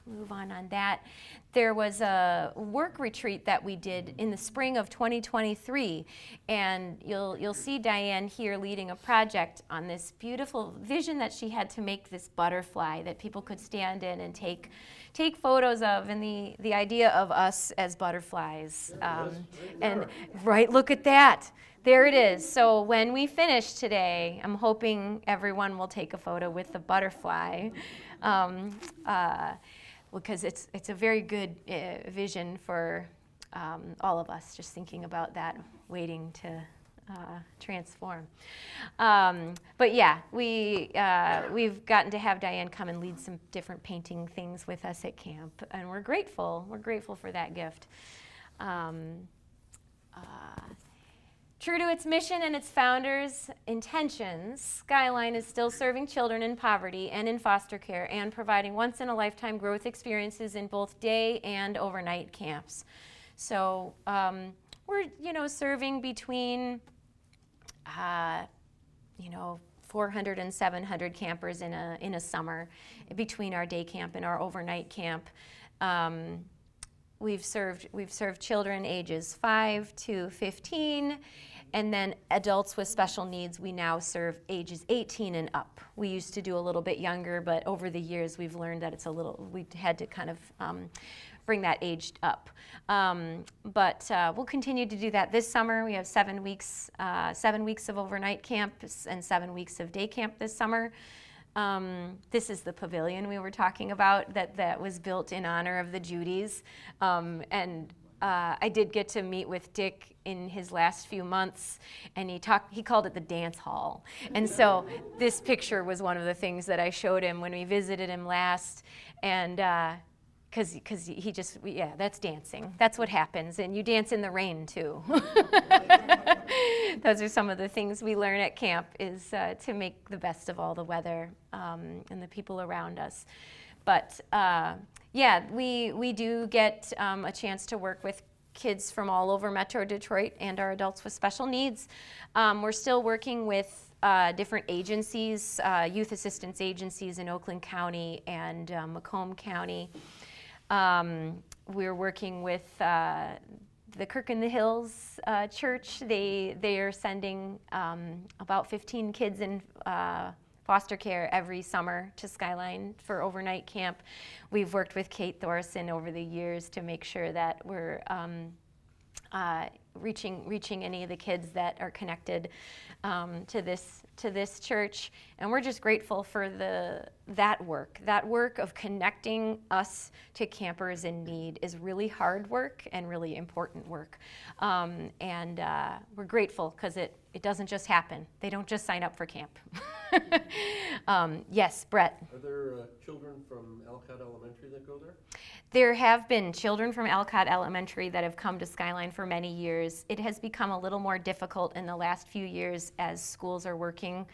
move on that. There was a work retreat that we did in the spring of 2023, and you'll see Diane here leading a project on this beautiful vision that she had to make this butterfly that people could stand in and take photos of, and the idea of us as butterflies. And right, look at that. There it is. So when we finish today, I'm hoping everyone will take a photo with the butterfly. Because it's a very good vision for all of us, just thinking about that waiting to transform. But yeah, we've gotten to have Diane come and lead some different painting things with us at camp, and we're grateful. We're grateful for that gift. True to its mission and its founders' intentions, Skyline is still serving children in poverty and in foster care and providing once-in-a-lifetime growth experiences in both day and overnight camps. So we're, serving between, 400 and 700 campers in a summer between our day camp and our overnight camp. We've served children ages 5 to 15. And then adults with special needs, we now serve ages 18 and up. We used to do a little bit younger, but over the years we've learned that we had to kind of bring that age up. But we'll continue to do that this summer. We have 7 weeks of overnight camp and 7 weeks of day camp this summer. This is the pavilion we were talking about that was built in honor of the Judys. And I did get to meet with Dick in his last few months, and he called it the dance hall. And so this picture was one of the things that I showed him when we visited him last, and because he just, that's dancing. That's what happens, and you dance in the rain too. Those are some of the things we learn at camp, is to make the best of all the weather and the people around us. But we do get a chance to work with kids from all over Metro Detroit and our adults with special needs. We're still working with different agencies, youth assistance agencies in Oakland County and Macomb County. We're working with the Kirk in the Hills Church. They are sending about 15 kids in foster care every summer to Skyline for overnight camp. We've worked with Kate Thorson over the years to make sure that we're reaching any of the kids that are connected to this church, and we're just grateful for that work of connecting us to campers in need is really hard work and really important work, and we're grateful because it doesn't just happen. They don't just sign up for camp. Yes, Brett. Are there children from Alcott Elementary that go there? There have been children from Alcott Elementary that have come to Skyline for many years. It has become a little more difficult in the last few years as schools are working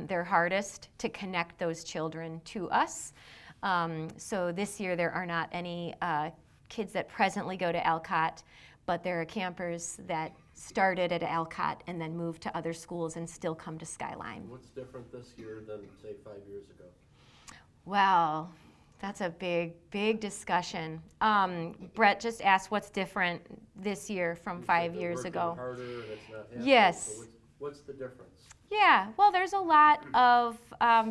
their hardest to connect those children to us. So this year there are not any kids that presently go to Alcott, but there are campers that started at Alcott and then moved to other schools and still come to Skyline. What's different this year than, say, 5 years ago? Well, that's a big discussion. Brett just asked what's different this year from You said 5 they're years working ago. harder and it's not happening, Yes. so what's the difference? Yeah, well, there's a lot of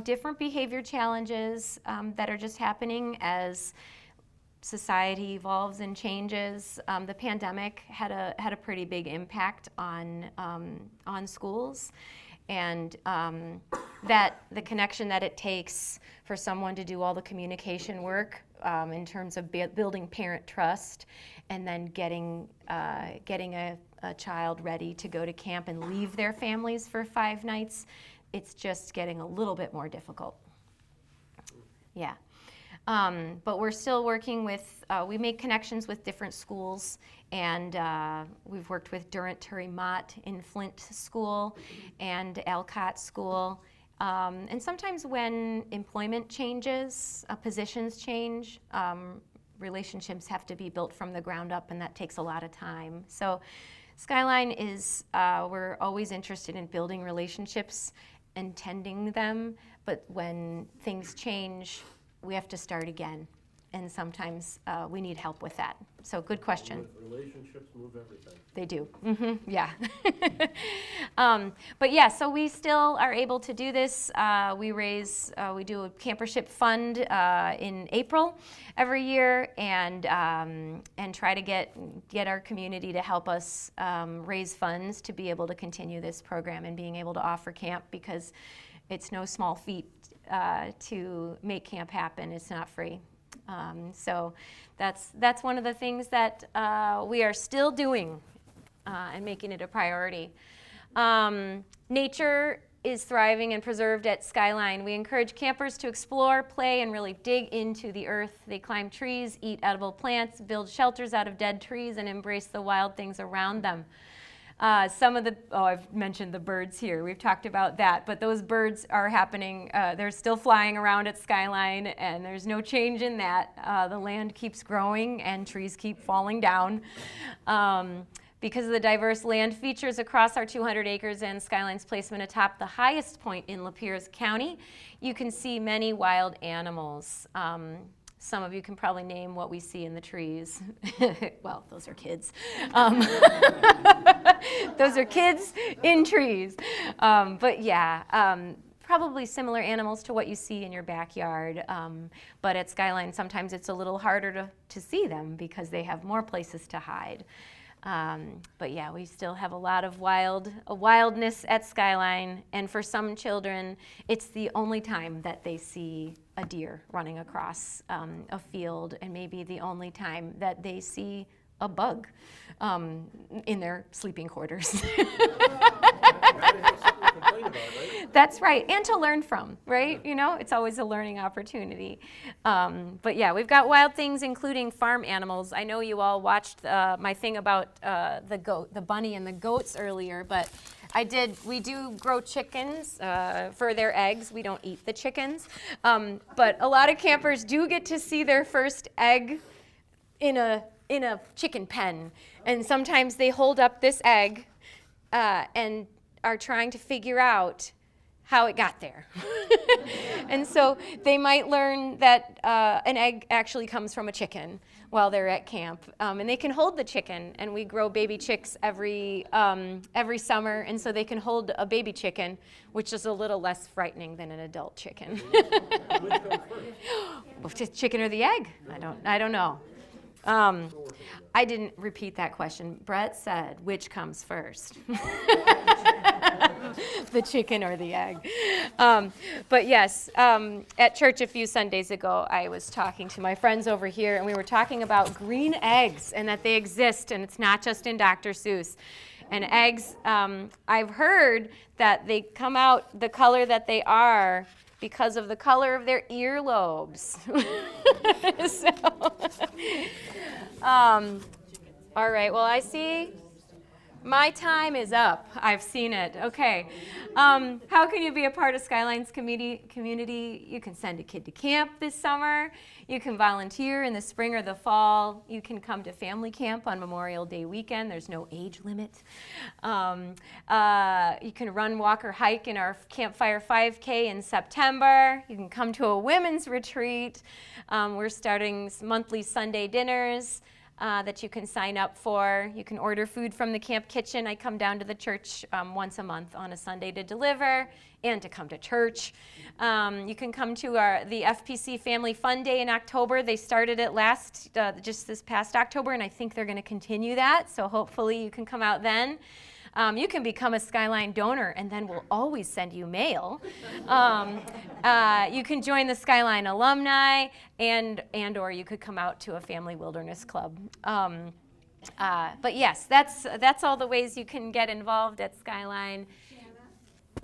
different behavior challenges that are just happening as society evolves and changes. The pandemic had a pretty big impact on schools, and that the connection that it takes for someone to do all the communication work in terms of building parent trust, and then getting a child ready to go to camp and leave their families for 5 nights, it's just getting a little bit more difficult. Yeah. But we're still working with, we make connections with different schools, and we've worked with Durant-Turry-Mott in Flint School and Alcott School. And sometimes when employment changes, positions change, relationships have to be built from the ground up, and that takes a lot of time. So Skyline is, we're always interested in building relationships and tending them, but when things change, we have to start again, and sometimes we need help with that. So good question. Relationships move everything. They do, yeah. But yeah, so we still are able to do this. We do a campership fund in April every year, and try to get our community to help us raise funds to be able to continue this program and being able to offer camp, because it's no small feat to make camp happen. It's not free. So that's one of the things that we are still doing and making it a priority. Nature is thriving and preserved at Skyline. We encourage campers to explore, play, and really dig into the earth. They climb trees, eat edible plants, build shelters out of dead trees, and embrace the wild things around them. I've mentioned the birds here. We've talked about that, but those birds are happening. They're still flying around at Skyline, and there's no change in that. The land keeps growing and trees keep falling down. Because of the diverse land features across our 200 acres and Skyline's placement atop the highest point in Lapeers County, you can see many wild animals. Some of you can probably name what we see in the trees. Well, those are kids. Those are kids in trees. But yeah, probably similar animals to what you see in your backyard. But at Skyline, sometimes it's a little harder to see them because they have more places to hide. But yeah, we still have a lot of wildness at Skyline, and for some children, it's the only time that they see a deer running across a field, and maybe the only time that they see a bug in their sleeping quarters. That's right, and to learn from, right? You know, it's always a learning opportunity. But yeah, we've got wild things, including farm animals. I know you all watched my thing about the bunny and the goats earlier, but we do grow chickens for their eggs. We don't eat the chickens. But a lot of campers do get to see their first egg in a chicken pen. And sometimes they hold up this egg and are trying to figure out how it got there. And so they might learn that an egg actually comes from a chicken while they're at camp. And they can hold the chicken, and we grow baby chicks every summer, and so they can hold a baby chicken, which is a little less frightening than an adult chicken. Chicken or the egg? I don't know. I didn't repeat that question. Brett said, which comes first? The chicken or the egg? But yes, at church a few Sundays ago, I was talking to my friends over here, and we were talking about green eggs and that they exist, and it's not just in Dr. Seuss. And eggs, I've heard that they come out the color that they are because of the color of their earlobes. All right, well, I see my time is up. I've seen it. Okay. How can you be a part of Skyline's community? You can send a kid to camp this summer. You can volunteer in the spring or the fall. You can come to family camp on Memorial Day weekend. There's no age limit. You can run, walk, or hike in our Campfire 5K in September. You can come to a women's retreat. We're starting monthly Sunday dinners that you can sign up for. You can order food from the camp kitchen. I come down to the church once a month on a Sunday to deliver and to come to church. You can come to the FPC Family Fun Day in October. They started it just this past October, and I think they're going to continue that, so hopefully you can come out then. You can become a Skyline donor, and then we'll always send you mail. You can join the Skyline alumni, or you could come out to a family wilderness club. But yes, that's all the ways you can get involved at Skyline.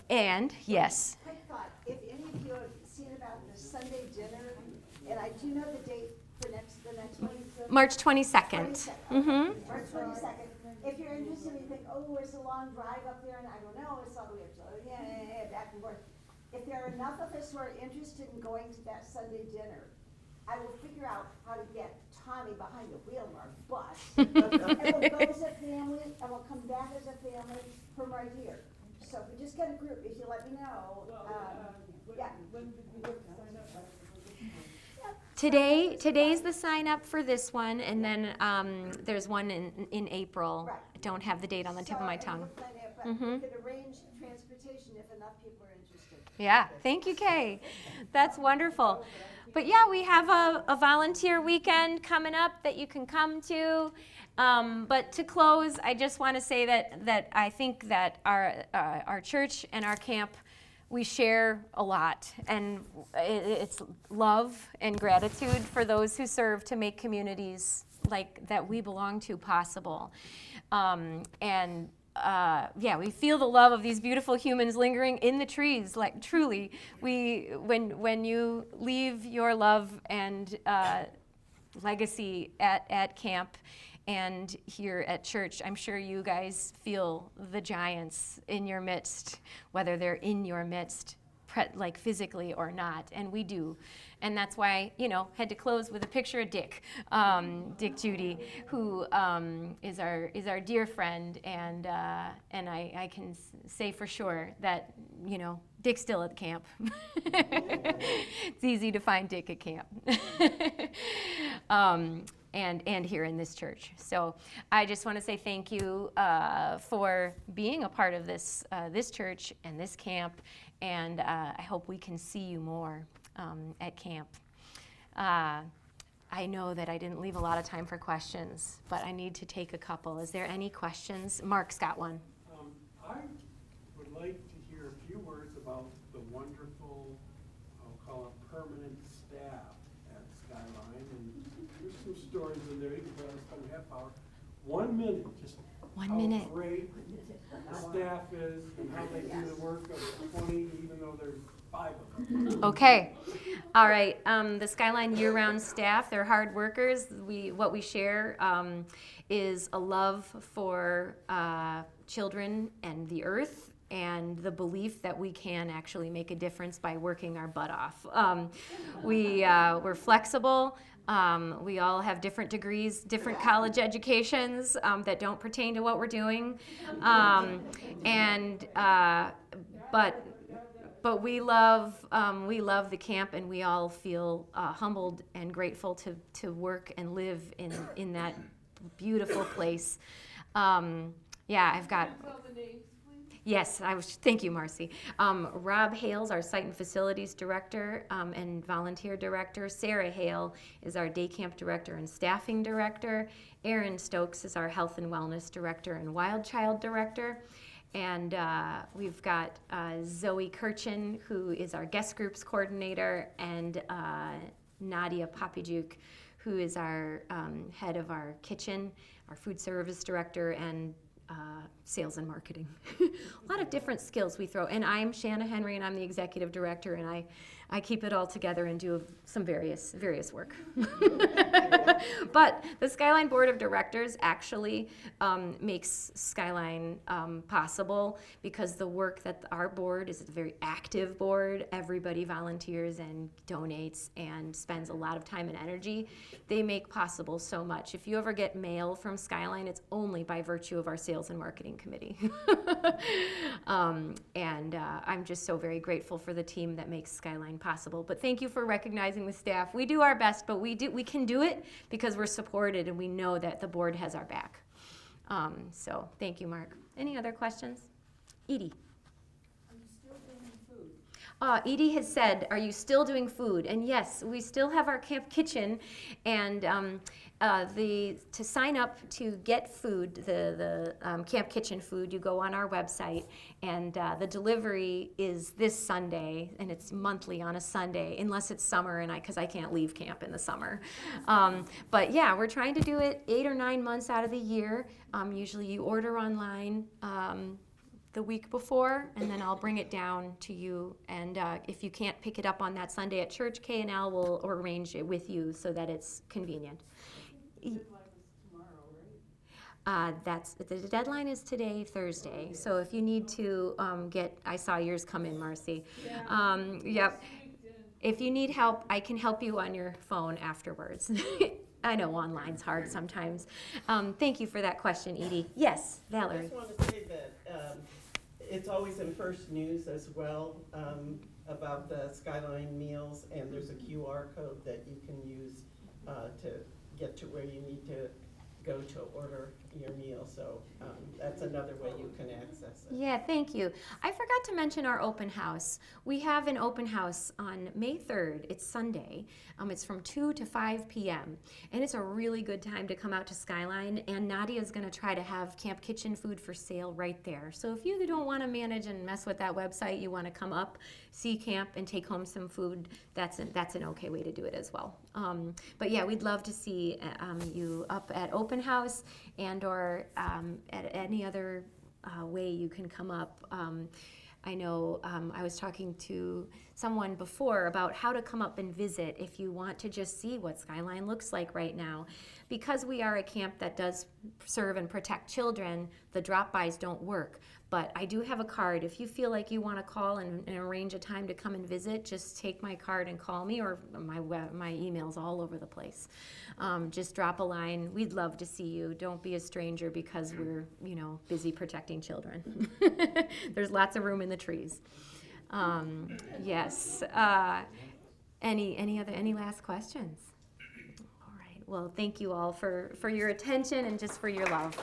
And yes. Quick thought, if any of you have seen about the Sunday dinner, and I do know the date for the next one. March 22nd. Mm-hmm. March 22nd. If you're interested and you think, oh, it's a long drive up there, and I don't know, it's all the way up to, back and forth. If there are enough of us who are interested in going to that Sunday dinner, I will figure out how to get Tommy behind the wheel of our bus. And we'll go as a family, and we'll come back as a family from right here. So if we just get a group, if you let me know, yeah. Today's the sign up for this one, and then there's one in April. Right. I don't have the date on the tip of my tongue. We could arrange transportation if enough people are interested. Yeah, thank you, Kay. That's wonderful. But yeah, we have a volunteer weekend coming up that you can come to. But to close, I just want to say that I think that our church and our camp, we share a lot, and it's love and gratitude for those who serve to make communities like that we belong to possible. We feel the love of these beautiful humans lingering in the trees. Like truly, when you leave your love and legacy at camp and here at church, I'm sure you guys feel the giants in your midst, whether they're in your midst, like physically or not, and we do. And that's why, had to close with a picture of Dick, Dick Judy, who is our dear friend, and I can say for sure that, Dick's still at camp. It's easy to find Dick at camp. And here in this church. So I just want to say thank you for being a part of this church and this camp, and I hope we can see you more at camp. I know that I didn't leave a lot of time for questions, but I need to take a couple. Is there any questions? Mark's got one. I would like to hear a few words about the wonderful, I'll call it permanent staff at Skyline, and there's some stories in there. You can probably spend a half hour. 1 minute, just 1 minute. How great the staff is and how they do the work of 20, even though there's 5 of them. Okay. All right. The Skyline year-round staff, they're hard workers. What we share is a love for children and the earth, and the belief that we can actually make a difference by working our butt off. We're flexible. We all have different degrees, different college educations that don't pertain to what we're doing. But but we love the camp, and we all feel humbled and grateful to work and live in that beautiful place. Yeah, I've got. Tell the names, please. Yes, thank you, Marcy. Rob Hales, our Site and Facilities Director and Volunteer Director. Sarah Hale is our Day Camp Director and Staffing Director. Erin Stokes is our Health and Wellness Director and Wild Child Director. And we've got Zoe Kirchen, who is our Guest Groups Coordinator, and Nadia Popijuk, who is our head of our kitchen, our Food Service Director, and sales and marketing. A lot of different skills we throw. And I'm Shana Henry, and I'm the executive director, and I keep it all together and do some various work. But the Skyline Board of Directors actually makes Skyline possible, because the work that our board is a very active board. Everybody volunteers and donates and spends a lot of time and energy. They make possible so much. If you ever get mail from Skyline, it's only by virtue of our sales and marketing committee. I'm just so very grateful for the team that makes Skyline possible. But thank you for recognizing the staff. We do our best, but we can do it because we're supported, and we know that the board has our back. So thank you, Mark. Any other questions? Edie. Are you still doing food? Edie has said, are you still doing food? And yes, we still have our camp kitchen, and to sign up to get food, the camp kitchen food, you go on our website, and the delivery is this Sunday, and it's monthly on a Sunday, unless it's summer, and because I can't leave camp in the summer. But yeah, we're trying to do it 8 or 9 months out of the year. Usually you order online the week before, and then I'll bring it down to you. And if you can't pick it up on that Sunday at church, K&L will arrange it with you so that it's convenient. The deadline is tomorrow, right? The deadline is today, Thursday. So if you need to I saw yours come in, Marcy. Yep. If you need help, I can help you on your phone afterwards. I know online's hard sometimes. Thank you for that question, Edie. Yes, Valerie. I just want to say that it's always in First News as well about the Skyline meals, and there's a QR code that you can use to get to where you need to go to order your meal. So that's another way you can access it. Yeah, thank you. I forgot to mention our open house. We have an open house on May 3rd. It's Sunday. It's from 2 to 5 p.m. And it's a really good time to come out to Skyline. And Nadia's going to try to have camp kitchen food for sale right there. So if you don't want to manage and mess with that website, you want to come up, see camp, and take home some food, that's an okay way to do it as well. But yeah, we'd love to see you up at open house, and or at any other way you can come up. I know I was talking to someone before about how to come up and visit if you want to just see what Skyline looks like right now. Because we are a camp that does serve and protect children, the drop-bys don't work. But I do have a card. If you feel like you want to call and arrange a time to come and visit, just take my card and call me, or my email's all over the place. Just drop a line. We'd love to see you. Don't be a stranger because we're, busy protecting children. There's lots of room in the trees. Yes. Any last questions? All right. Well, thank you all for your attention and just for your love.